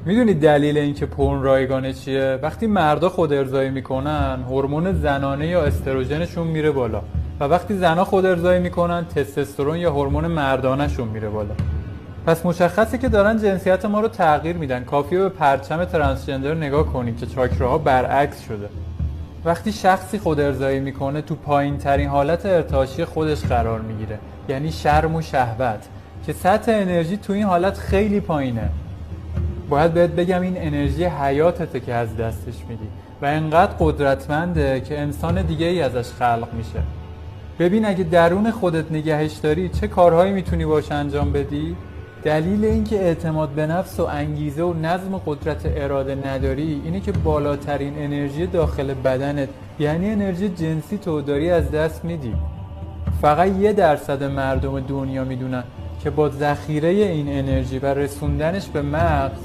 میدونید دلیل اینکه پورن رایگانه چیه؟ وقتی مردا خود ارضایی میکنن هورمون زنانه یا استروژنشون میره بالا و وقتی زنا خود ارضایی میکنن تستوسترون یا هورمون مردانهشون میره بالا. پس مشخصه که دارن جنسیت ما رو تغییر میدن. کافیه به پرچم ترانسجندر نگاه کنید که چاکراها برعکس شده. وقتی شخصی خود ارضایی میکنه تو پایین ترین حالت ارتعاشی خودش قرار میگیره، یعنی شرم و شهوت، که سطح انرژی تو این حالت خیلی پایینه. باید بهت بگم این انرژی حیاتته که از دستش میدی و انقدر قدرتمنده که انسان دیگه ای ازش خلق میشه. ببین اگه درون خودت نگهش داری چه کارهایی میتونی باش انجام بدی؟ دلیل اینکه اعتماد به نفس و انگیزه و نظم و قدرت اراده نداری اینه که بالاترین انرژی داخل بدنت، یعنی انرژی جنسی، تو داری از دست میدی. فقط 1% مردم دنیا میدونن که با ذخیره این انرژی و رسوندنش به مغز